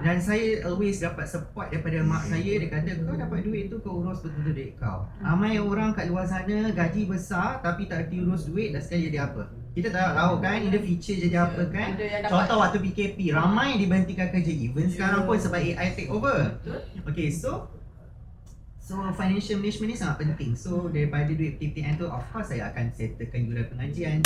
Dan saya always dapat support daripada mak saya. Dia kata, kau dapat duit tu kau urus betul-betul duit kau. Ramai orang kat luar sana gaji besar tapi tak erti urus duit, dah sekali jadi apa. Kita tak tahu kan, in the future jadi apa kan. Contoh waktu PKP, ramai diberhentikan kerja. Even sekarang pun sebab AI take over. Okay, so financial management ni sangat penting. So daripada duit PTN tu, of course saya akan settlekan yuran pengajian.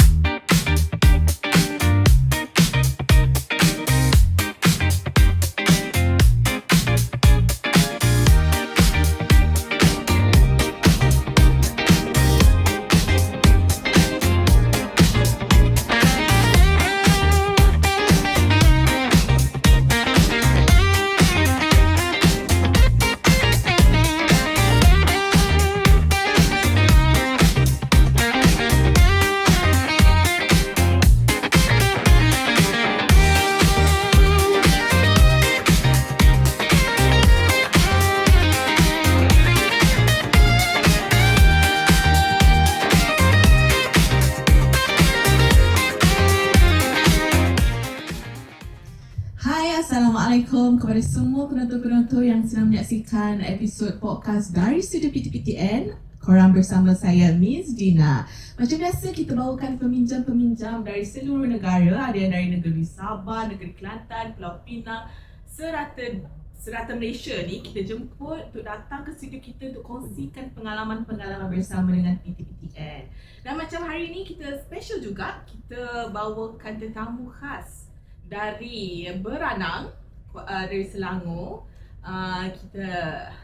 Assalamualaikum kepada semua penonton-penonton yang sedang menyaksikan episod podcast dari Studio PTPTN. Korang bersama saya, Miss Dina. Macam biasa, kita bawakan peminjam-peminjam dari seluruh negara. Ada yang dari negeri Sabah, negeri Kelantan, Pulau Pinang, serata Malaysia ni kita jemput untuk datang ke studio kita untuk kongsikan pengalaman-pengalaman bersama dengan PTPTN. Dan macam hari ni kita special juga, kita bawakan tetamu khas dari Beranang, dari Selangor. Kita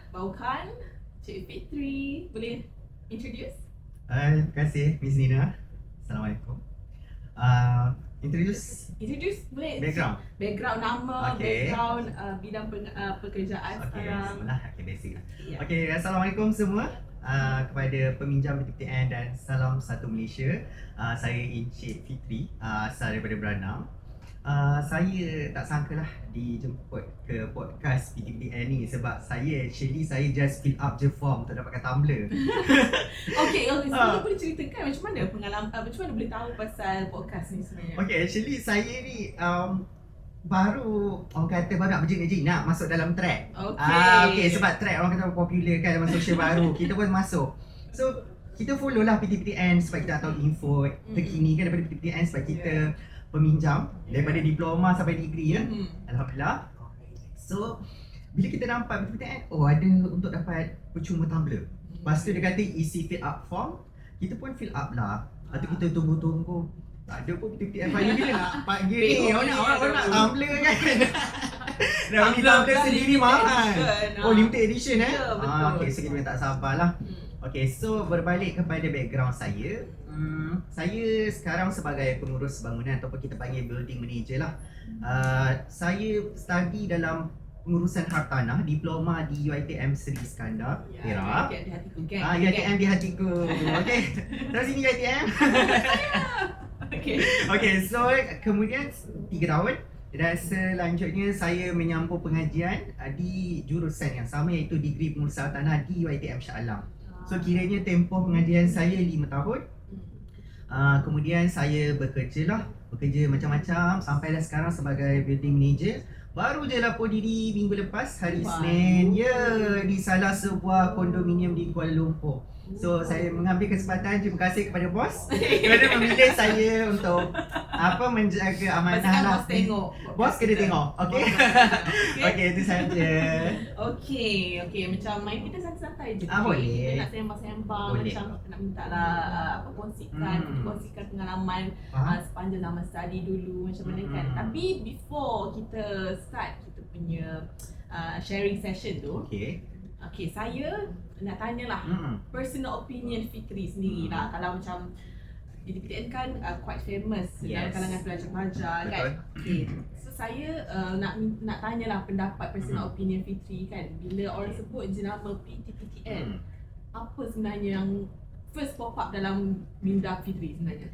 bawakan Cik Fitri. Boleh introduce? Terima kasih Miss Nina. Assalamualaikum. Introduce boleh. Background nama, background bidang pekerjaan sekarang. Okay, basic lah. Yeah. Okay, Assalamualaikum semua. Kepada peminjam PTPTN dan salam satu Malaysia. Saya Encik Fitri, asal daripada Beranang. Saya tak sangkalah dijemput ke podcast PTPTN ni sebab saya just fill up je form untuk dapatkan tumbler. Okay, sebelum boleh ceritakan macam mana pengalaman, macam mana boleh tahu pasal podcast ni sebenarnya? Okay, actually saya ni baru orang kata baru nak berjing-jing nak masuk dalam track. Okay, sebab track orang kata popular kan dalam sosial baru. Kita pun masuk. So kita follow lah PTPTN sebab kita tahu info terkini kan daripada PTPTN sebab kita peminjam daripada diploma sampai degree ya. Alhamdulillah. So bila kita nampak PTPTN, ada untuk dapat percuma tumbler. Lepas tu dia kata isi fill up form. Kita pun fill up lah. Lepas tu kita tunggu-tunggu. Tak ada pun PTPTN final bila nak panggil ni. Orang nak tumbler kan. Dah beli tumbler sendiri mahal. Limited edition Okay, so kita tak sabarlah. Okay, so berbalik kepada background saya. Saya sekarang sebagai pengurus bangunan ataupun kita panggil building manager lah. Saya study dalam pengurusan hartanah, diploma di UiTM Seri Iskandar, Perak. UiTM di hatiku. Okay, terus ini UiTM. Okay, so kemudian 3 tahun dan selanjutnya saya menyambung pengajian di jurusan yang sama iaitu degree pengurusan hartanah di UiTM Shah Alam. So kiranya tempoh pengajian saya 5 tahun. Kemudian saya bekerja macam-macam sampailah sekarang sebagai building manager. Baru je lapor diri minggu lepas hari Isnin di salah sebuah kondominium di Kuala Lumpur. So saya mengambil kesempatan, terima kasih kepada bos kerana memilih saya untuk menjaga amanah lah. Bos kena tengok. Okay, itu saja. Okay, macam main kita santai-santai je. Boleh. Kita nak sembang-sembang, macam nak minta lah kongsikan pengalaman sepanjang zaman study dulu macam mana kan. Tapi before kita start kita punya sharing session tu, Okay, saya nak tanyalah personal opinion Fitri sendiri lah. Kalau macam PTPTN kan quite famous dalam kalangan pelajar-pelajar kan. Okay, so saya nak tanyalah pendapat personal opinion Fitri kan. Bila orang sebut jenama PTPTN, apa sebenarnya yang first pop up dalam minda Fitri sebenarnya?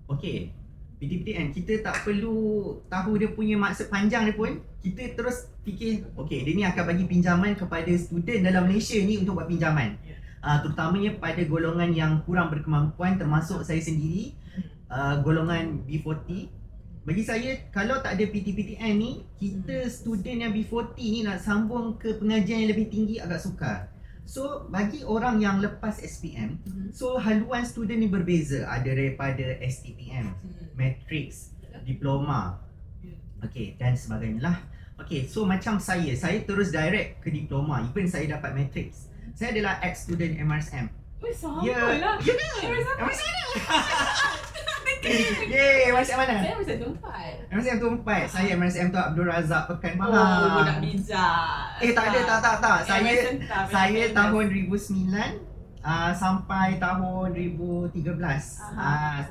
Okay, PTPTN kita tak perlu tahu dia punya maksud panjang dia pun. Kita terus fikir, dia ni akan bagi pinjaman kepada student dalam Malaysia ni untuk buat pinjaman. Terutamanya pada golongan yang kurang berkemampuan termasuk saya sendiri, golongan B40 Bagi saya, kalau tak ada PTPTN ni, kita student yang B40 ni nak sambung ke pengajian yang lebih tinggi agak sukar. So, bagi orang yang lepas SPM, so haluan student ni berbeza. Ada daripada STPM, Matrix, Diploma, okay, dan sebagainya lah. Okay, so macam saya terus direct ke Diploma, even saya dapat Matrix. Saya adalah ex-student MRSM. Sama Ya, lah. ya ke? MRSM Yeay, MRSM mana? Saya macam tempat. MRSM tu 4. Saya MRSM tu Abdul Razak Pekan Oh, Bahar. budak bijak. Tak ada, tak. Saya MRSM tahun 2009 sampai tahun 2013.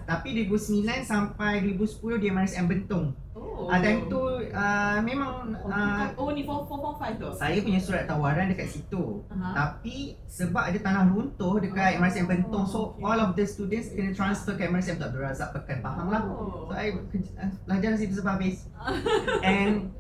Tapi 2009 sampai 2010 di MRSM Bentong. Time tu memang ni 445 tu. saya punya surat tawaran dekat situ. Tapi sebab ada tanah runtuh dekat MRSM Bentong, so all of the students kena transfer ke MRSM Abdul Razak Pekan Pahang lah. So I belajar situ sampai habis. And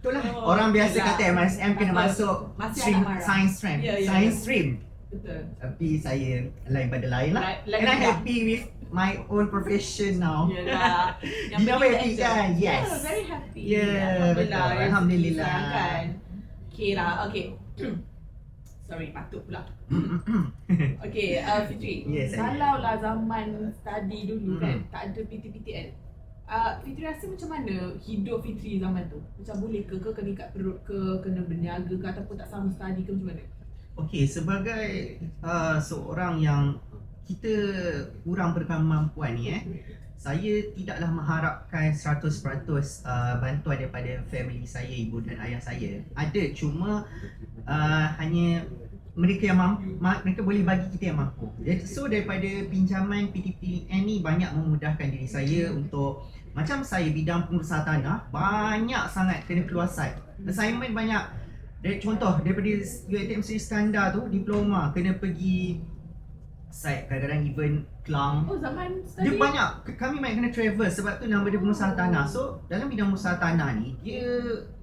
itulah orang biasa kata MRSM kena masuk stream science stream. Science stream. Betul. Tapi saya lain pada lain lah. Lain And I'm juga. happy with my own profession now. Yalah. Dina happy kan? Yes. Yeah, very happy. Yeah, betul. Alhamdulillah. Kan. Okay lah, okay. Sorry, patut pula. Okay, Fitri. Yes, kalau lah zaman study dulu kan, tak ada PTPTN. Fitri rasa macam mana hidup Fitri zaman tu? Macam boleh ke kena ikat perut ke, kena berniaga ke, ataupun tak sama study ke, macam mana? Okey, sebagai seorang yang kita kurang berkemampuan ni saya tidaklah mengharapkan 100% bantuan daripada family saya, ibu dan ayah saya. Ada, cuma hanya mereka yang mereka boleh bagi kita yang mampu. So daripada pinjaman PTPTN ni banyak memudahkan diri saya untuk, macam saya bidang pengurusan tanah, banyak sangat kena keluar site. Assignment banyak. Contoh daripada UiTM Seri Skandar tu, diploma kena pergi site, kadang-kadang even Kelang. Zaman study? Dia banyak, kami banyak kena travel, sebab tu nama dia pengusaha tanah. So dalam bidang pengusaha tanah ni, dia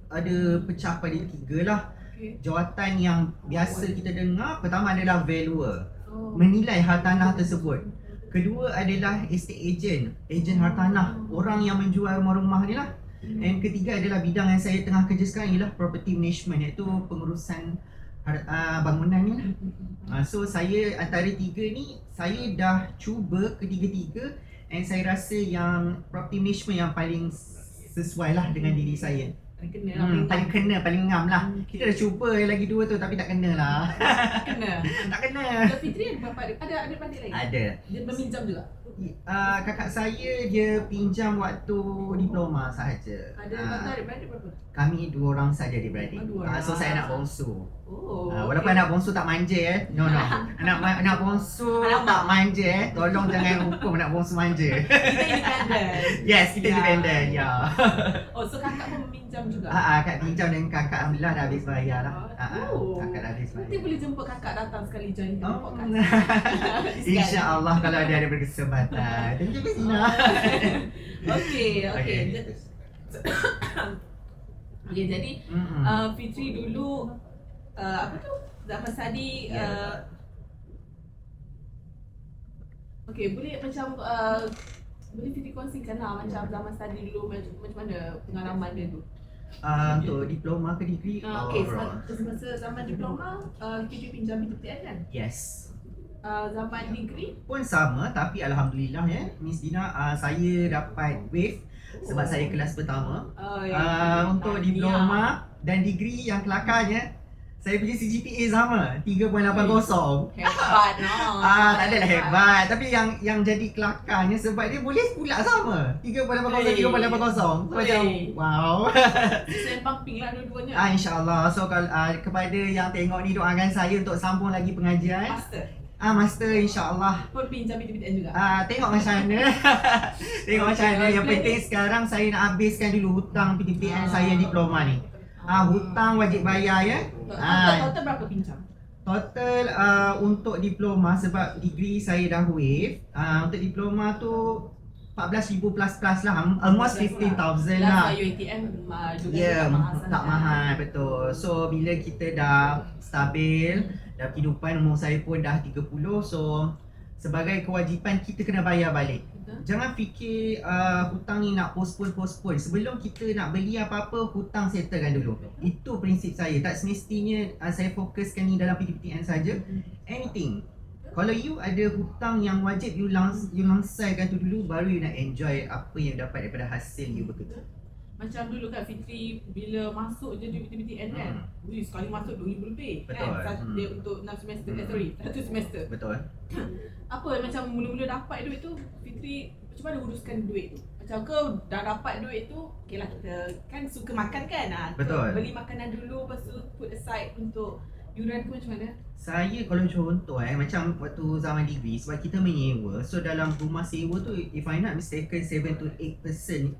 ada pecah pada 3 lah. Jawatan yang biasa kita dengar, pertama adalah valuer, menilai hartanah tersebut. Kedua adalah estate agent, ejen hartanah, orang yang menjual rumah-rumah ni lah. And ketiga adalah bidang yang saya tengah kerja sekarang, ialah property management, iaitu pengurusan bangunan ni lah. So saya antara 3 ni, saya dah cuba ketiga-tiga, and saya rasa yang property management yang paling sesuai lah dengan diri saya. Paling kena, paling ngam lah. Kita dah cuba lagi 2 tu, tapi tak kena lah. Tak kena. Fitri ada berapa adik? Ada adik lain? Ada. Dia meminjam juga? Kakak saya dia pinjam waktu diploma sahaja. Ada adik-beradik berapa? Kami 2 orang saja adik-beradik. So saya anak bongsu. Walaupun okay. anak bongsu tak manja No. Anak bongsu tak manja Tolong jangan hukum anak bongsu manja. Kita independent. Yes, kita independent. Ya. So kakak pun meminjam juga? Kak pinjam dan kakak alhamdulillah dah habis bayar lah. Kakak dah habis bayar. Nanti boleh jemput kakak datang sekali join kita podcast. InsyaAllah kalau ada berkesempatan. Thank you Zina. Okay. Okay, jadi Fitri dulu apa tu? Zaman study okay, boleh macam boleh Fitri kongsikan lah macam zaman study dulu macam mana pengalaman dia tu? Untuk diploma ke degree? Okay, semasa zaman diploma Fitri pinjam PTPTN kan? Yes. Zaman degree? Pun sama, tapi alhamdulillah Miss Dina, saya dapat wave sebab saya kelas pertama. Untuk diploma dan degree yang kelakarnya, saya punya CGPA sama, 3.80. Hebat tak adalah hebat, tapi yang jadi kelakarnya sebab dia boleh pula sama, 3.80, 3.80. Macam wow. Sembang ping lah dua-duanya. InsyaAllah. So kalau kepada yang tengok ni, doakan saya untuk sambung lagi pengajian. Master insyaAllah. Pun pinjam PTPTN juga? Tengok macam mana. Tengok macam mana. Yang penting sekarang saya nak habiskan dulu hutang PTPTN saya diploma ni. Hutang wajib bayar ya. Total berapa pinjam? Total untuk diploma, sebab degree saya dah wave. Untuk diploma tu 14,000 plus lah, almost 15,000 lah. UiTM juga tak mahal, betul. So bila kita dah stabil, dah kehidupan, umur saya pun dah 30, so sebagai kewajipan kita kena bayar balik. Jangan fikir hutang ni nak postpone. Sebelum kita nak beli apa-apa, hutang settlekan dulu. Itu prinsip saya. Tak semestinya saya fokuskan ni dalam PTPTN saja. Anything. Kalau you ada hutang yang wajib you langsaikan tu dulu, baru you nak enjoy apa yang dapat daripada hasil you bekerja. Macam dulu kan Fitri bila masuk je di PTPTN kan, sekali masuk 2,000 lebih. Betul. Kan? Dia untuk 6 semester, sorry, 1 semester. Betul. Apa macam mula-mula dapat duit tu, Fitri macam mana uruskan duit tu? Macam kau dah dapat duit tu, okay lah kita kan suka makan kan? Betul. Beli makanan dulu, lepas tu put aside untuk yuran tu macam mana? Saya kalau contoh macam waktu zaman degree, sebab kita menyewa, so dalam rumah sewa tu, if I not mistaken 7 to 8 person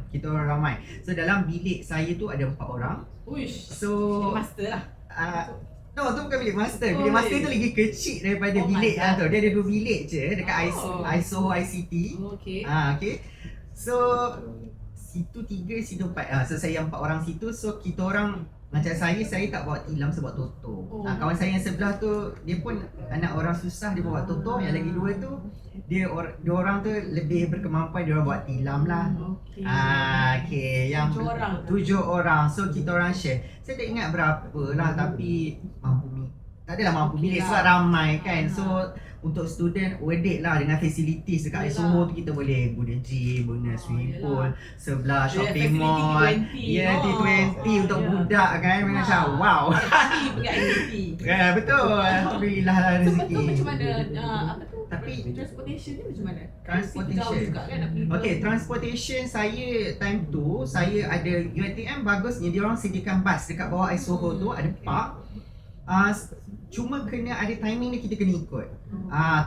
kita orang ramai. So dalam bilik saya tu ada 4 orang. Uish, so master lah. No, tu bukan bilik master. Bilik master tu lagi kecil daripada bilik tu. Dia ada 2 bilik je dekat ISO ICT. Okay. Okay. So situ 3, situ 4. So saya 4 orang situ. So kita orang macam saya tak bawa tilam, sebab Toto. Kawan saya yang sebelah tu, dia pun anak orang susah, dia bawa Toto. Yang lagi 2 tu, dia orang tu lebih berkemampuan, dia orang bawa tilam lah. Okay. Yang 7 orang. So kita orang share. Saya tak ingat berapa lah, tapi tak adalah mampu bilik sebab ramai kan. So untuk student worth it lah dengan facilities dekat ISOHO tu. Kita boleh guna gym, guna swimming pool, sebelah shopping mall. T20 untuk budak kan. Macam wow. Ya betul. Alhamdulillah lah rezeki. So macam mana apa tu? Tapi transportation ni macam mana? Transportation. Okay, transportation saya time tu, saya ada UiTM bagusnya dia orang sediakan bas dekat bawah ISOHO tu, ada park. Cuma kena ada timing ni, kita kena ikut.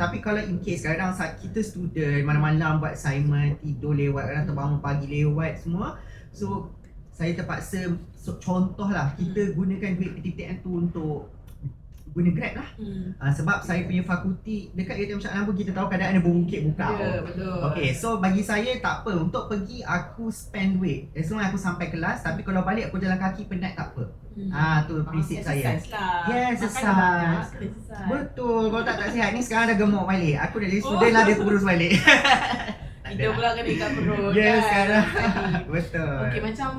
Tapi kalau in case kadang kita student malam-malam buat assignment, tidur lewat, kadang terbangun pagi lewat semua. So saya terpaksa, contohlah kita gunakan duit PTPTN tu untuk guna Grab lah. Sebab saya punya fakulti dekat UiTM Shah Alam pun kita tahu kadang ada bukit buka. Betul. Okay, so bagi saya tak apa. Untuk pergi aku spend duit as long as aku sampai kelas. Tapi kalau balik aku jalan kaki penat tak apa. Tu prinsip saya. Yes, exercise. Betul. Kalau tak sihat ni sekarang dah gemuk balik. Aku dah jadi student lah, dia kurus balik. Kita pula kena ikat perut. Yes, kan? sekarang. Betul. Okay, macam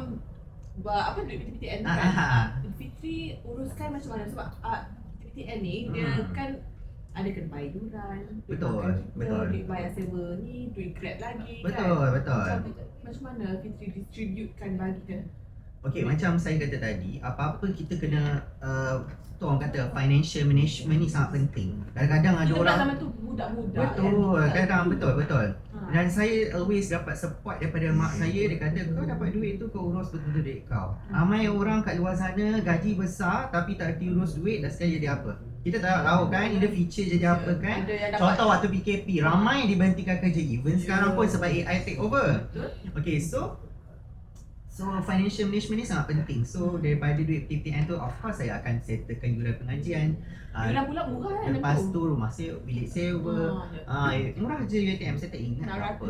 apa duit PTPTN tu kan? Fitri uruskan macam mana? Sebab PTPTN ni dia kan ada kena bayar yuran, duit bayar sewa ni, duit Grab lagi kan? Betul. Macam mana Fitri distributekan bagikan? Okay, macam saya kata tadi, apa-apa kita kena tu orang kata financial management ni sangat penting. Kadang-kadang ada orang zaman tu budak-budak. Betul, kadang betul. Dan saya always dapat support daripada mak saya. Dia kata kau dapat duit tu kau urus betul-betul duit kau. Ramai orang kat luar sana gaji besar tapi tak reti urus duit, dah sekali jadi apa? Kita tak tahu kan, in the future jadi apa kan. Contoh waktu PKP, ramai diberhentikan kerja. Even sekarang pun sebab AI take over. Okay, so financial management ni sangat penting. So daripada duit PTPTN tu, of course saya akan settlekan yuran pengajian. Yuran pula murah kan? Lepas tu rumah sewa, bilik sewa. Murah je UiTM, saya tak ingat berapa.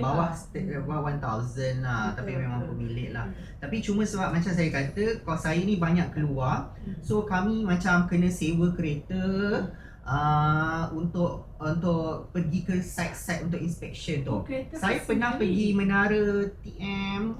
Bawah 1,000 lah, tapi memang pemilik lah. Tapi cuma sebab macam saya kata, kalau saya ni banyak keluar, so kami macam kena sewa kereta untuk pergi ke site-site untuk inspection tu. Saya pernah pergi Menara TM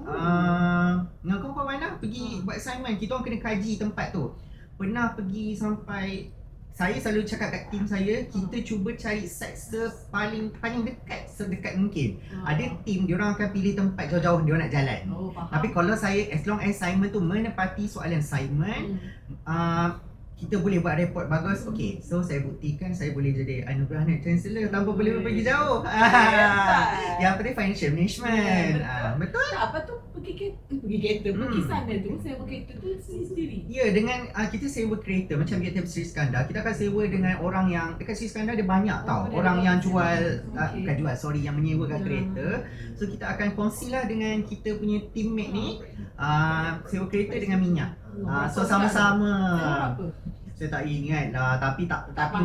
dengan kawan-kawan lah, pergi buat assignment. Kita orang kena kaji tempat tu. Pernah pergi sampai, saya selalu cakap kat tim saya, kita cuba cari site paling dekat, sedekat mungkin. Ada tim, diorang akan pilih tempat jauh-jauh, diorang nak jalan. Tapi kalau saya, as long as assignment tu menepati soalan assignment, kita boleh buat report bagus. Okay, so saya buktikan saya boleh jadi anugerah Net Chancellor tanpa boleh pergi jauh. Yang penting financial management. Betul? Apa tu pergi kereta, pergi sana tu sewa kereta tu sendiri. Ya, dengan kita sewa kereta macam UiTM Sri Iskandar, kita akan sewa dengan orang yang dekat Sri Iskandar ada banyak orang yang jual yang menyewakan kereta. So kita akan kongsilah dengan kita punya teammate ni sewa kereta dengan minyak. So sama-sama. Saya tak ingat lah, tapi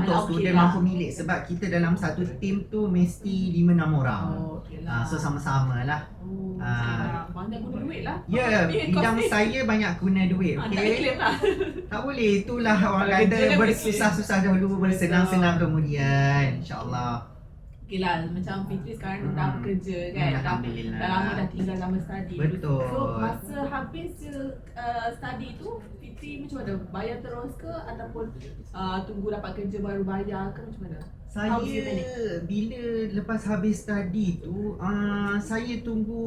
untuk student mampu milik sebab kita dalam satu team tu mesti 5-6 orang. So sama-sama lah. Banyak guna duit lah. Ya, bidang saya banyak guna duit. Okay? Tak boleh, itulah orang kata bersusah-susah dahulu, bersenang-senang kemudian. InsyaAllah. Okay lah, macam Fitri sekarang dah bekerja kan, Alhamdulillah. dah lama dah tinggal sama study. Betul. So masa habis study tu, Fitri macam mana? Bayar terus ke ataupun tunggu dapat kerja baru bayar ke macam mana? Saya bila lepas habis study tu, saya tunggu,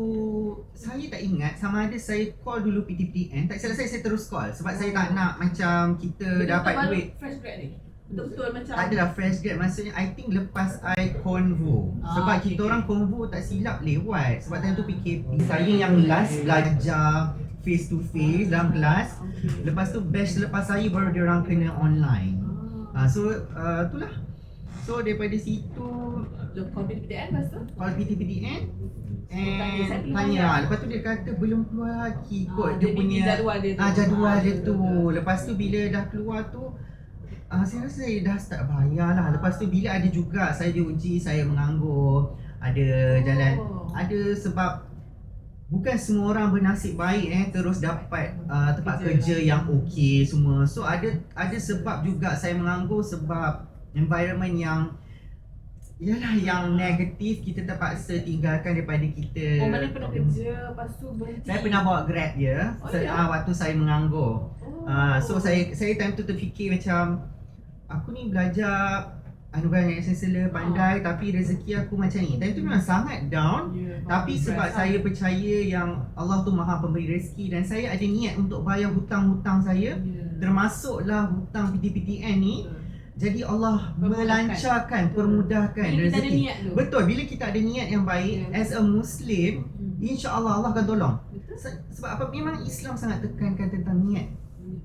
saya tak ingat sama ada saya call dulu PTPTN. Tak salah saya terus call sebab saya tak nak macam kita dapat duit. Fresh grad ni? Betul-betul macam Adalah fresh grad, maksudnya I think lepas I convo. Sebab kita orang convo tak silap lewat. Sebab time tu PKP. Saya yang last belajar face to face dalam kelas. Lepas tu batch lepas saya baru diorang kena online. So itulah. So daripada situ call PTPTN lepas tu? call PTPTN Saya belum tanya. Lepas tu dia kata belum keluar lagi kot dia punya jadual dia tu. jadual dia tu. Lepas tu bila dah keluar tu saya rasa saya dah start bayar lah. Lepas tu bila ada juga saya diuji, saya menganggur. Ada jalan, ada sebab bukan semua orang bernasib baik terus dapat tempat kerja yang okey semua. So ada sebab juga saya menganggur sebab environment yang yang negatif, kita terpaksa tinggalkan daripada kita. Mana pernah kerja lepas tu berhenti? Saya pernah bawa Grab ya. Waktu saya menganggur. So saya time tu terfikir macam aku ni belajar anugerah yang essential pandai tapi rezeki aku macam ni. Time tu memang sangat down. Tapi sebab saya percaya yang Allah tu Maha Pemberi rezeki dan saya ada niat untuk bayar hutang-hutang saya, termasuklah hutang PTPTN ni. Jadi Allah melancarkan, permudahkan rezeki. Betul, bila kita ada niat yang baik as a Muslim, insya-Allah Allah akan tolong. Sebab apa, memang Islam sangat tekankan tentang niat.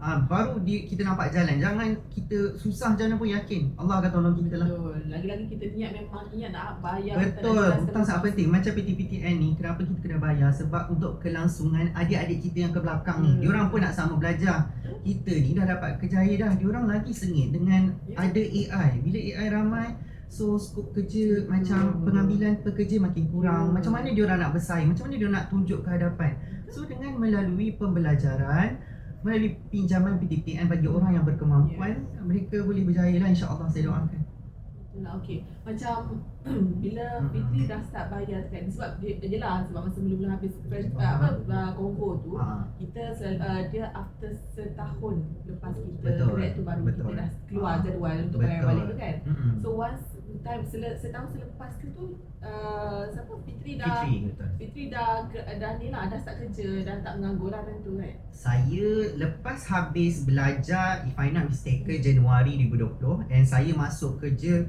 Baru kita nampak jalan. Jangan kita susah jalan pun yakin Allah akan tolong kita lah. Betul. Lagi-lagi kita memang niat nak bayar. Betul. Hutang sangat penting. Macam PTPTN ni, kenapa kita kena bayar? Sebab untuk kelangsungan adik-adik kita yang ke belakang ni. Diorang pun nak sama belajar. Kita ni dah dapat kerjaya dah. Diorang lagi sengit dengan ada AI. Bila AI ramai, so skop kerja macam pengambilan pekerja makin kurang. Macam mana diorang nak bersaing? Macam mana diorang nak tunjuk ke hadapan? So dengan melalui pembelajaran, melalui pinjaman PTPTN bagi orang yang berkemampuan, mereka boleh berjaya lah, insya-Allah saya doakan. Okey. Macam bila Fitri dah start bayar kan, sebab dia lah sebab masa belum habis konvo tu, kita dia after setahun lepas kita grad tu baru kita dah keluar jadual untuk bayar balik tu kan. So once time setahun selepas tu siapa Fitri dah ni lah, dah start kerja, dah tak menganggur lah tentu kan. Saya lepas habis belajar, if I not mistaken, Januari 2020 dan saya masuk kerja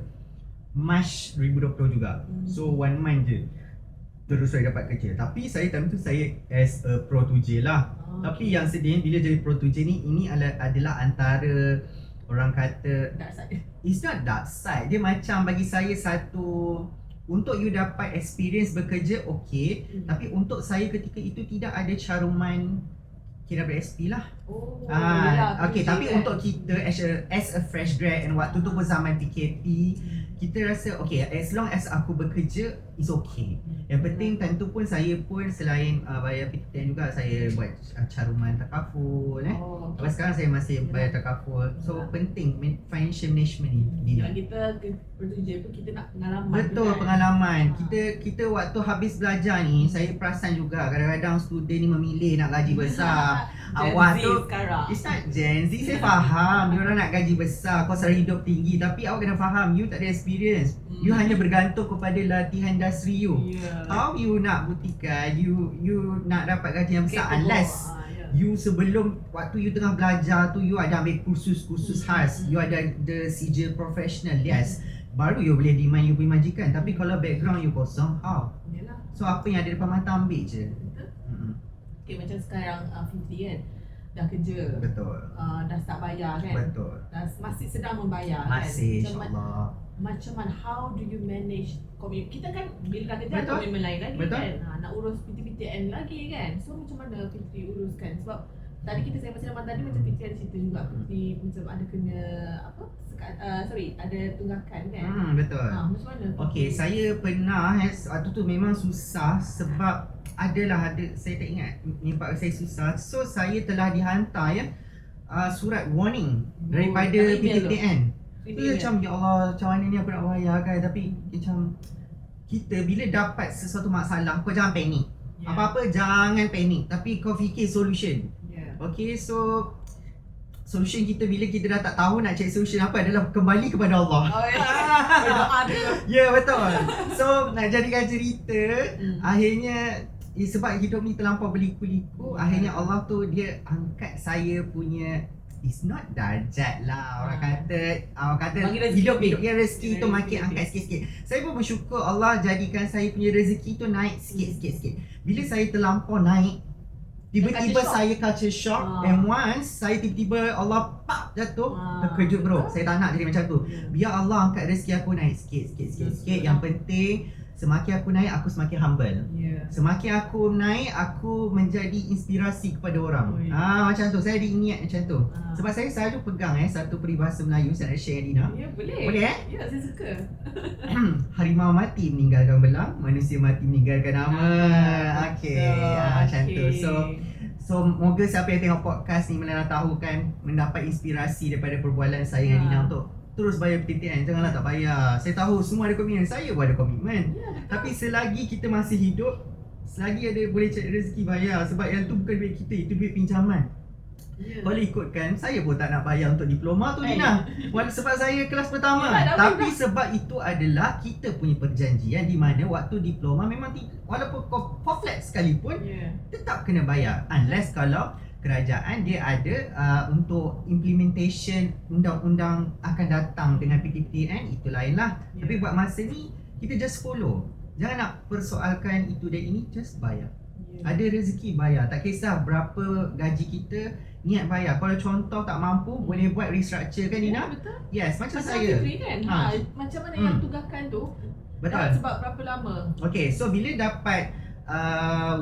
March 2020 juga. So 1 month je terus saya dapat kerja. Tapi saya time tu saya as a Pro 2J lah. Tapi yang sedih bila jadi Pro 2J ni, ini adalah antara orang kata dark side. It's not dark side. Dia macam bagi saya satu, untuk you dapat experience bekerja okey, tapi untuk saya ketika itu tidak ada caruman kira SP lah. Okey, tapi kan, untuk kita as a fresh grad and waktu tu pun zaman PKP, kita rasa okay, as long as aku bekerja is okay. Yang penting time tu pun saya pun selain bayar PTPTN juga, saya buat caruman takaful Tapi sekarang saya masih bayar takaful. So penting financial management ni. Yang kita bekerja tu kita nak pengalaman. Betul kan? Pengalaman. Kita waktu habis belajar ni, saya perasan juga kadang-kadang student ni memilih nak gaji besar. Awak tu it's not Gen Z, saya faham diorang nak gaji besar, kos hidup tinggi, tapi awak kena faham you tak ada experience. You hanya bergantung kepada latihan dasri you. How you nak buktikan you nak dapat gaji yang besar unless you sebelum waktu you tengah belajar tu you ada ambil kursus khas, you ada the sijil professional, yes, baru you boleh demand you punya majikan. Tapi kalau background you kosong, how? So apa yang ada depan mata ambil je. Okay, macam sekarang Fitri kan dah kerja. Betul. Dah start bayar kan. Betul. Dah masih sedang membayar masih, kan. Macam mana, how do you manage kita kan bila dah kerja ada komitmen lain lagi. Betul. Kan. Nak urus PTPTN lagi kan. So macam mana Fitri uruskan? Sebab tadi saya pasal tadi macam Fitri ada cerita juga, Fitri macam ada kena ada tunggakan kan. Betul. Macam mana? Okey, saya pernah waktu tu memang susah sebab saya tak ingat nimpak saya susah. So saya telah dihantar surat warning daripada PTPTN. Tu macam ya Allah, macam mana ni aku nak bayar kan, tapi macam kita bila dapat sesuatu masalah, kau jangan panik. Yeah. Apa-apa jangan panik, tapi kau fikir solution. Yeah. Okay, so solution kita bila kita dah tak tahu nak cari solution apa adalah kembali kepada Allah. Oh ya. Berdoa dulu. Ya, betul. So nak jadikan cerita, akhirnya sebab hidup ni terlampau berliku-liku, akhirnya Allah tu dia angkat saya punya, it's not darjat lah orang kata Bagi rezeki hidup lebih. yang rezeki tu Rezeki makin lebih. angkat sikit-sikit. Saya pun bersyukur Allah jadikan saya punya rezeki tu naik sikit-sikit. Bila saya terlampau naik, tiba-tiba Culture shock. saya culture shock, and once saya tiba-tiba Allah pap jatuh, terkejut bro. Saya tak nak jadi macam tu. Biar Allah angkat rezeki aku naik sikit. Yang penting semakin aku naik, aku semakin humble. Yeah. Semakin aku naik, aku menjadi inspirasi kepada orang. Ui. Macam tu. Saya diingat macam tu. Sebab saya selalu pegang satu peribahasa Melayu saya nak share Dina. Ya, boleh. Boleh Ya, saya suka. Harimau mati meninggalkan belang, manusia mati meninggalkan nama. Okey, macam tu. So moga siapa yang tengok podcast ni tahu mendapat inspirasi daripada perbualan saya dengan Dina untuk terus bayar PTTN. Janganlah tak bayar. Saya tahu semua ada komitmen. Saya pun ada komitmen. Tapi selagi kita masih hidup, selagi ada boleh cari rezeki bayar. Sebab yang tu bukan duit kita, itu duit pinjaman. Kalau ikutkan, saya pun tak nak bayar untuk diploma tu Dina. Sebab saya kelas pertama. Yalah, Tapi sebab itu adalah kita punya perjanjian di mana waktu diploma memang walaupun kau flat sekalipun, tetap kena bayar. Unless kalau kerajaan dia ada untuk implementation undang-undang akan datang dengan PTPTN, itu lain lah. Tapi buat masa ni kita just follow. Jangan nak persoalkan itu dan ini, just bayar. Ada rezeki bayar, tak kisah berapa gaji kita, niat bayar. Kalau contoh tak mampu, boleh buat restructure kan Dina? Betul. Yes, macam Macam saya. Fitri kan? Macam mana yang tugahkan tu? Betul. Sebab berapa lama? Okay, so bila dapat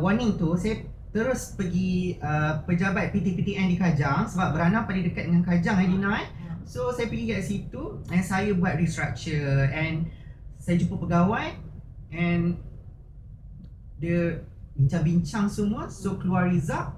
warning tu, saya terus pergi pejabat PTPTN di Kajang sebab Berana paling dekat dengan Kajang Dina. So saya pergi kat situ and saya buat restructure and saya jumpa pegawai and dia bincang-bincang semua. So keluar result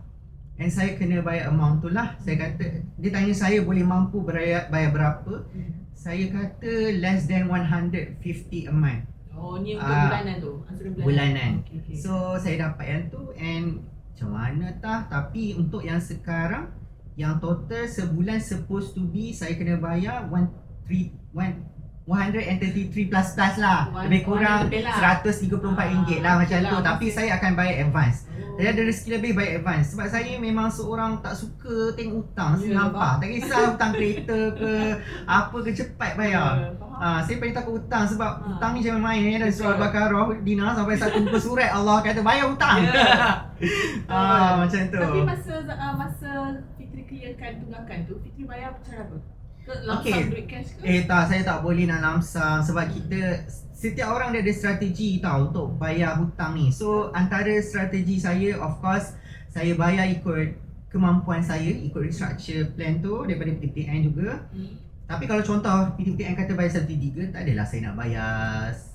and saya kena bayar amount tu lah. Saya kata, dia tanya saya boleh mampu bayar berapa. Saya kata less than 150 a month. Oh, ni untuk bulanan tu? Bulanan. Okay. So saya dapat yang tu and macam mana tapi untuk yang sekarang, yang total sebulan supposed to be saya kena bayar 133 plus lah. Lebih kurang RM134 lah macam tu. Tapi saya akan bayar advance. Saya ada rezeki lebih bayar advance. Sebab saya memang seorang tak suka tengok hutang. Saya nampak. Tak kisah hutang kereta ke apa ke, cepat bayar. Saya paling takut hutang sebab hutang ni jangan main. Dan surah Al-Baqarah Dina sampai satu muka surat Allah kata bayar hutang. Macam tu. Tapi masa Fitri clearkan tunggakan tu, Fitri bayar cara apa? Lamsam duit cash ke? Tak, saya tak boleh nak lamsam sebab setiap orang dia ada strategi tau untuk bayar hutang ni. So antara strategi saya, of course, saya bayar ikut kemampuan saya, ikut restructure plan tu daripada PTPTN juga. Tapi kalau contoh PTPTN kata bayar 1.3, tak adalah saya nak bayar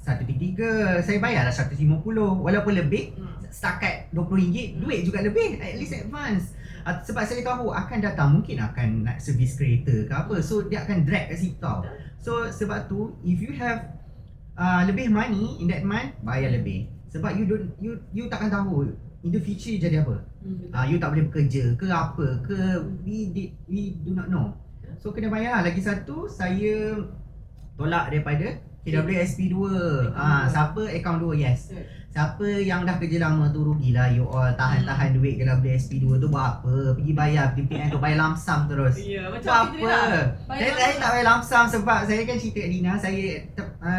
1.3. Saya bayarlah 150 walaupun lebih. Setakat RM20, duit juga lebih, at least advance. Sebab saya tahu akan datang, mungkin akan nak servis kereta ke apa. So dia akan drag kat situ tau. So sebab tu, if you have lebih money in that month, bayar lebih. Sebab you takkan tahu in the future jadi apa. You tak boleh bekerja ke apa ke, we do not know. So kena bayar lah. Lagi satu, saya tolak daripada KWSP 2. Siapa account 2, yes. Siapa yang dah kerja lama tu rugilah you all. Tahan duit KWSP 2 tu buat apa? Pergi bayar PTPTN tu, bayar lamsam terus. Ya, Buat macam Fitri apa? lah. Saya tak bayar lamsam sebab saya kan cerita kat Dina, saya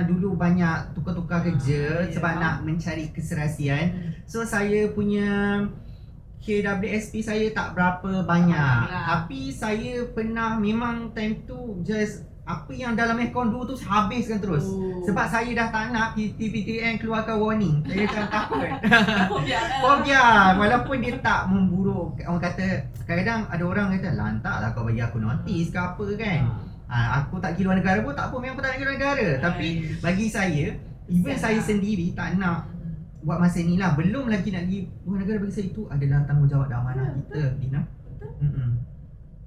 dulu banyak tukar-tukar kerja sebab nak mencari keserasian. So saya punya KWSP saya tak berapa banyak. Tapi saya pernah memang time tu just apa yang dalam akaun 2 tu habiskan terus. Sebab saya dah tak nak PTPTN keluarkan warning. Saya macam takut. Fobia. Walaupun dia tak memburuk. Orang kata, kadang-kadang ada orang kata, lantaklah kau bagi aku notis ke apa kan. Aku tak pergi luar negara pun tak apa, memang aku tak nak pergi luar negara. Tapi bagi saya, even saya sendiri tak nak buat masa ni lah. Belum lagi nak pergi luar negara, bagi saya itu adalah tanggungjawab dan amanah kita, Dina.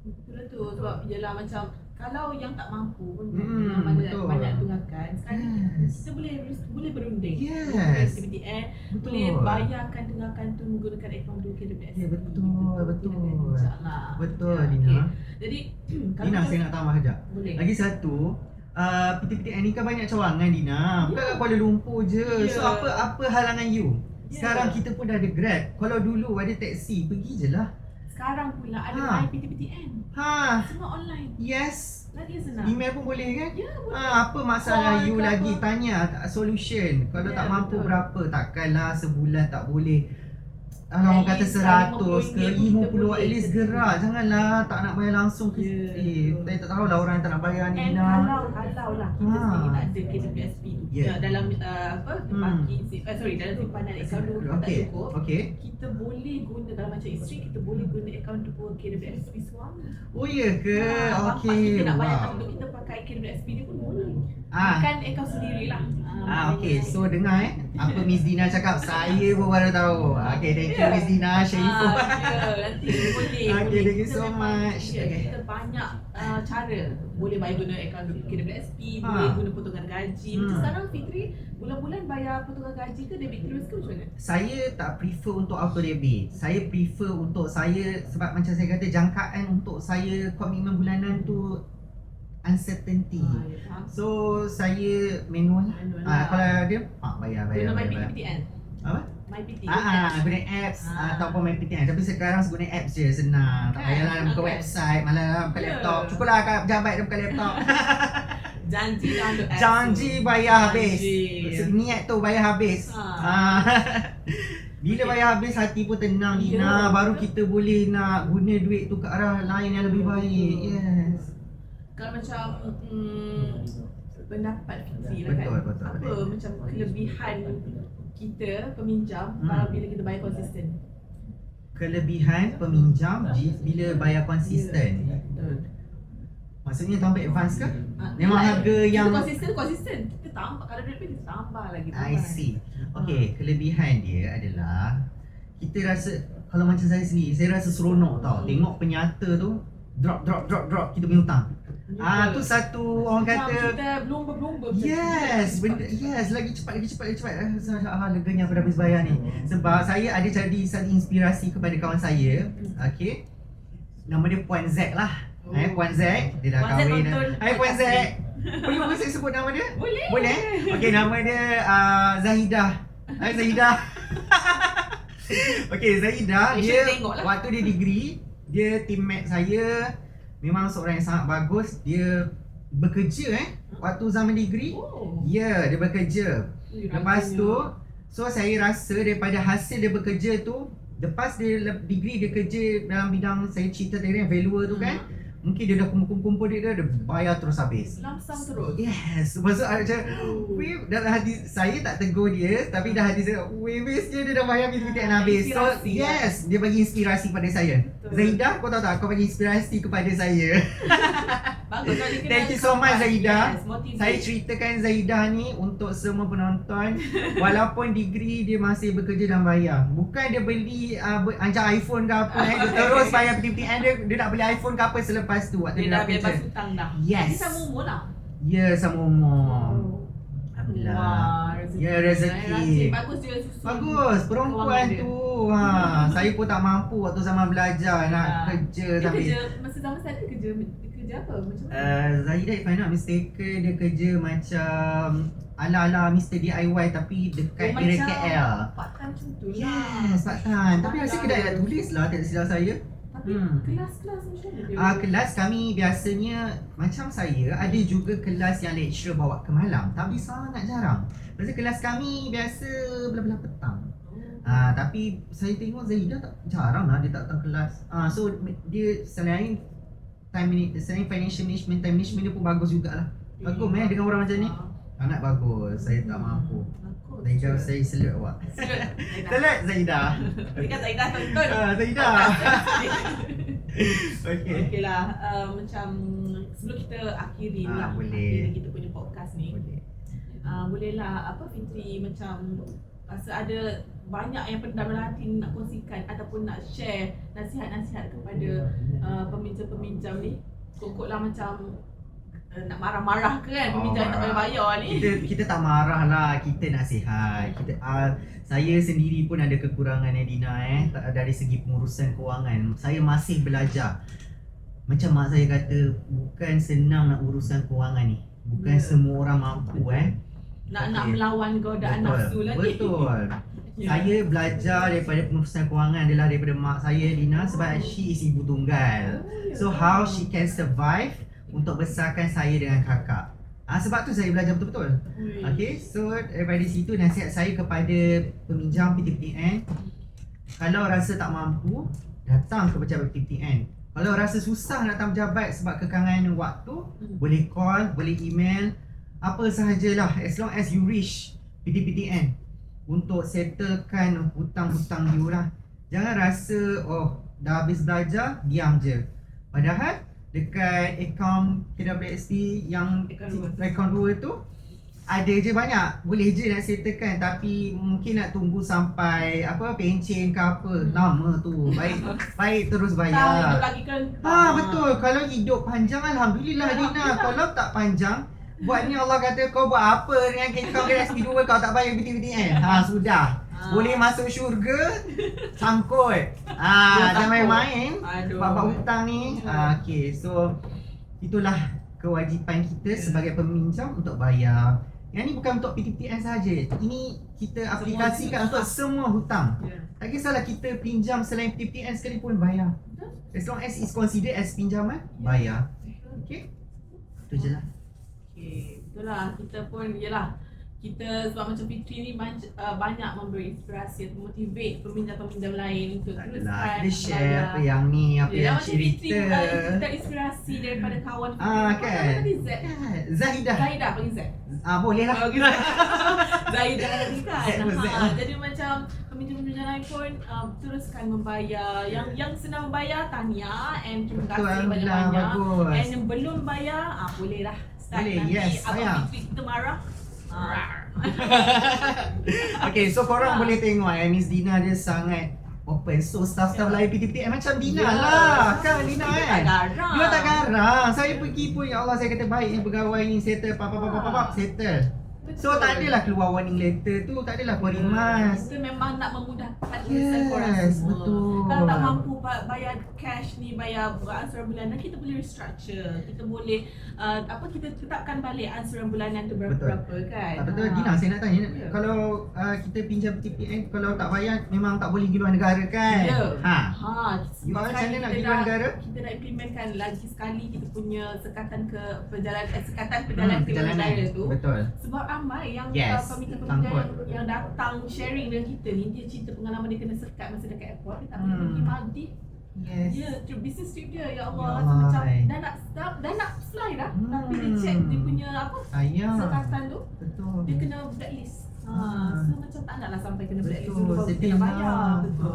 Betul tu. Sebab yelah macam kalau yang tak mampu pun betul. banyak tunggakan sekarang Yes. kita boleh berunding. Yes. PTPTN Betul. boleh bayarkan tunggakan tu menggunakan akaun KWSP. Ya, betul. InsyaAllah. Betul, Ya, Dina. okey. Jadi kalau Dina, macam- saya nak tambah sekejap. boleh. Lagi satu, PTPTN ni kan banyak cawangan, Dina. Bukan kat Kuala Lumpur je. So Ya. apa halangan you? Ya. Sekarang kita pun dah ada Grab. Kalau dulu ada taksi, pergi je lah. Sekarang pula ada Ha. MyPTPTN. Ha, Semua online. yes. Lagi senang. Email pun boleh kan? Ya, boleh. Apa masalah Call you ke lagi apa? tanya solution. Kalau Ya, tak mampu betul. berapa, takkanlah sebulan tak boleh. Orang kata least 100 ke RM50 50, at least kita gerak. Janganlah tak nak bayar langsung ke. Ya, betul. Saya tak tahulah orang yang tak nak bayar ni, And Dina. kalau lah kita sendiri tak ada KWSP tu Ya. dalam dalam simpanan akaun tu tak Okey. cukup, Okey. kita boleh guna kalau macam isteri kita boleh guna akaun tu pun KWSP suami. Oh ya ke? Bapak Okey. kita nak bayarkan Wow. untuk kita pakai KWSP dia pun boleh. Ah. Bukan akaun sendirilah. Okey. So dengar apa Miss Dina cakap, saya pun baru tahu. Okey, thank you Miss Dina, share info. nanti boleh. Okay, boleh. thank you Kita so memang- much. Ya, Okay. kita banyak cara. Boleh bayar guna akaun KWSP, Ha. boleh guna potongan gaji. Macam Hmm. sekarang Fitri bulan-bulan bayar potongan gaji ke debit terus ke macam mana? Saya tak prefer untuk auto debit. Saya prefer untuk saya, sebab macam saya kata, jangkaan untuk saya komitmen bulanan tu uncertainty. Ya, faham. So saya manual lah. Manual Kalau dia bayar. Guna MyPTPTN. Apa? MyPT. Guna apps ataupun MyPTN. Tapi sekarang guna apps je, senang. Tak Kan? payahlah buka Kan? website, malah buka Ya. laptop. Cukuplah kat pejabat dia buka laptop. Janji download apps. Janji bayar habis. Janji. Niat tu bayar habis. Bila bayar habis, hati pun tenang, Dina. Ya, Baru betul. kita boleh nak guna duit tu ke arah lain yang lebih baik. Yes. Kalau macam pendapat Fitri lah kan. Betul, Apa betul. macam kelebihan kita peminjam Hmm. kalau bila kita bayar konsisten? Kelebihan peminjam bila bayar konsisten. Betul. Maksudnya tambah advance ke? Ah, Memang yelah, harga kita yang- konsisten. Kita tambah kalau duit kita tambah lagi. I see. Okay, kelebihan dia adalah kita rasa, kalau macam saya sendiri, saya rasa seronok tau. Tengok penyata tu drop kita punya hutang. Tu satu orang kata, kita berlumba-lumba. yes, lagi cepat. Leganya aku dah habis bayar ni. Sebab saya ada jadi satu inspirasi kepada kawan saya. Okay, nama dia Puan Z lah. Puan Z, dia dah Puan Z kahwin. tonton Hai Puan Z. podcast Perlu ke saya sebut nama dia? Boleh. Boleh? Okay, nama dia Zahidah. Hai Zahidah. Okay, Zahidah, Malaysia dia tengok lah. waktu dia degree, dia teammate saya. Memang seorang yang sangat bagus. Dia bekerja waktu zaman degree. Oh. Ya, dia bekerja. Lepas tu, so saya rasa daripada hasil dia bekerja tu, lepas dia degree, dia kerja dalam bidang, saya cerita tadi yang valuer tu kan, mungkin dia dah kumpul dia bayar terus habis. Lamsam terus. Yes, maksud macam weh, dalam hati saya tak tegur dia, tapi dah hati saya, weh, bestnya dia dah bayar PTPTN habis. So Inspirasi, yes, dia bagi inspirasi pada saya. Betul. Zaidah, kau tahu tak, kau bagi inspirasi kepada saya. Bagus kalau dia kena Thank you so much, Zaidah. Yes, motivate. Saya ceritakan Zaidah ni untuk semua penonton. Walaupun degree dia masih bekerja dan bayar. Bukan dia beli anjak iPhone ke apa dia terus bayar PTPTN dia nak beli iPhone ke apa selepas tu waktu dia dia dah dah bebas kerja. hutang dah. Yes. Dia sama umur lah. Ya, sama umur. Alhamdulillah. Wah, rezeki. Ya, rezeki. Bagus dia susun. Bagus, perempuan kewangan dia. tu. Saya pun tak mampu waktu zaman belajar nak kerja Dia tapi kerja masa zaman saya dia kerja apa? Macam mana? Zahidah, if I not mistaken, dia kerja macam ala-ala Mr. DIY tapi dekat area KL. Part-time macam tu lah. Yes, part time. Tapi rasa kedai nak tulis lah, tak silap saya. Tapi kelas-kelas macam mana dia? Kelas kami biasanya macam saya, ada juga kelas yang lecturer bawa ke malam, tapi sangat jarang. Pasal kelas kami biasa belah-belah petang. Tapi saya tengok Zahidah tak jarang lah dia tak datang kelas. So dia selain financial management, time management dia pun bagus jugalah. Bagus dengan orang macam ni. Anak bagus, saya tak mampu. Zahidah, saya salute awak. Salute Zahidah. Dekat Zaidah tonton. Zahidah. Okay. Okey lah, macam sebelum kita akhiri lah, boleh. akhiri kita punya podcast ni. Bolehlah Fitri macam rasa ada banyak yang pendam dalam hati nak kongsikan ataupun nak share nasihat-nasihat kepada peminjam-peminjam ni. Kokok lah macam nak marah-marah ke kan peminjam yang tak bayar ni. Kita tak marah lah, kita nasihat. Saya sendiri pun ada kekurangan Dina dari segi pengurusan kewangan. Saya masih belajar. Macam mak saya kata, bukan senang nak urusan kewangan ni. Bukan semua orang mampu nak melawan godaan nafsu lagi. Betul. Saya belajar daripada pengurusan kewangan adalah daripada mak saya Dina, sebab she is ibu tunggal. So how she can survive untuk besarkan saya dengan kakak. Sebab tu saya belajar betul-betul. Okay, so daripada situ nasihat saya kepada peminjam PTPTN, kalau rasa tak mampu, datang ke pejabat PTPTN. Kalau rasa susah nak datang pejabat sebab kekangan waktu, boleh call, boleh email, apa sahajalah, as long as you reach PTPTN untuk settlekan hutang-hutang diorang. Jangan rasa dah habis belajar, diam je. Padahal dekat akaun KWSP yang akaun 2 tu ada je banyak, boleh je nak settlekan, tapi mungkin nak tunggu sampai pencen ke apa, lama tu. Baik terus bayar. Hidup lagi kan. Betul. Kalau hidup panjang, alhamdulillah Dina. Kalau tak panjang, buat ni Allah kata kau buat apa dengan akaun KWSP 2 kau tak bayar BT-BTN. Sudah. Boleh masuk syurga, sangkut. Jangan main-main bab hutang ni. Okay, so itulah kewajipan kita sebagai peminjam untuk bayar. Yang ni bukan untuk PTPTN sahaja. Ini kita aplikasikan untuk semua hutang. Tak kisahlah kita pinjam selain PTPTN sekalipun, bayar. As long as it's considered as pinjaman, bayar. Okay? Itu je lah. Okay, betul lah. Kita pun, kita sebab macam Fitri ni banyak memberi inspirasi atau motivate peminjam-peminjam lain untuk teruskan. Dia share apa yang ni, apa yang cerita. Kita inspirasi daripada kawan kan? Zahidah panggil Z. Boleh lah. Zahidah ni kan. Jadi macam peminjam-peminjam lain pun teruskan membayar. Yang senang bayar, tahniah and terima kasih banyak-banyak. And yang belum bayar, boleh lah start nanti. Abang Fitri kita marah. Okay, so korang boleh tengok Miss Dina dia sangat open. So staff-staff lain PTPTN macam Dina lah. Kan Dina dia tak garang. Saya pergi pun, ya Allah, saya kata baik pegawai ni settle, settle. So tak adalah keluar warning letter tu, tak adalah keluar rimas. Kita memang nak memudahkan urusan korang semua. Betul. Kalau tak mampu bayar cash ni, bayar ansuran bulanan, kita boleh restructure. Kita boleh kita tetapkan balik ansuran bulanan tu berapa kan. Betul. Dina, saya nak tanya, kalau kita pinjam PTPTN, kalau tak bayar memang tak boleh pergi luar negara kan? Macam mana nak pergi luar negara? Kita nak implementkan lagi sekali kita punya sekatan perjalanan ke luar negara tu. Betul. Sebab ramai yang peminjam-peminjam yang datang sharing dengan kita ni, dia cerita pengalaman dia kena sekat masa dekat airport, dia tak boleh pergi Maldives. Business trip dia, ya Allah, rasa macam dah nak fly dah, tapi dia check dia punya sekatan tu, betul. dia kena blacklist. So macam tak naklah sampai kena blacklist dulu baru kita nak bayar. Betul.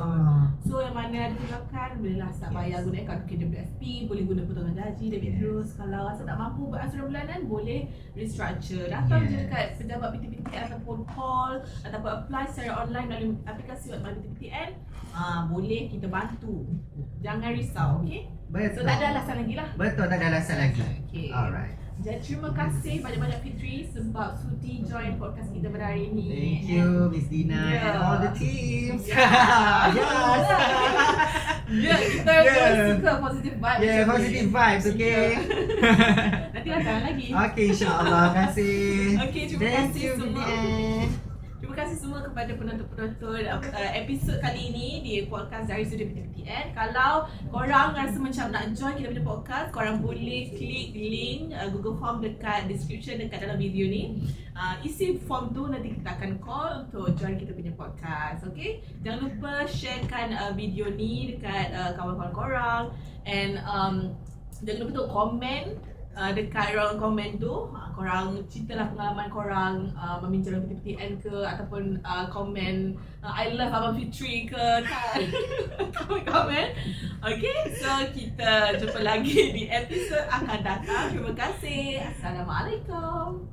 So yang mana ada tunggakan, bolehlah start bayar guna akaun KWSP, boleh guna potongan gaji, debit terus. Kalau rasa tak mampu buat ansuran bulanan, boleh restructure. Datang je dekat pejabat PTPTN ataupun call ataupun apply secara online melalui aplikasi PTPTN. Boleh kita bantu. Jangan risau, okey? So tak ada alasan lagi lah. Betul, tak ada alasan lagi. Okay. Alright. Jadi terima kasih banyak-banyak Fitri sebab sudi join podcast kita pada hari ini. Thank you Miss Dina and all the teams. Kita suka positive vibes. Positive vibes, okay. Nanti datang lagi. Okay, insyaAllah. Terima kasih. Okay, terima kasih semua. Terima kasih semua kepada penonton-penonton episod kali ini di podcast dari Studio PTPTN. Kalau korang rasa macam nak join kita punya podcast, korang boleh klik link Google Form dekat description dekat dalam video ni. Isi form tu, nanti kita akan call untuk join kita punya podcast. Okay? Jangan lupa sharekan video ni dekat kawan-kawan korang. And jangan lupa untuk komen dekat ruang komen tu. Korang ceritalah pengalaman korang meminjam PTPTN ke, ataupun komen I love Abang Fitri ke kan. Komen. Okay, so kita jumpa lagi di episod akan datang. Terima kasih. Assalamualaikum.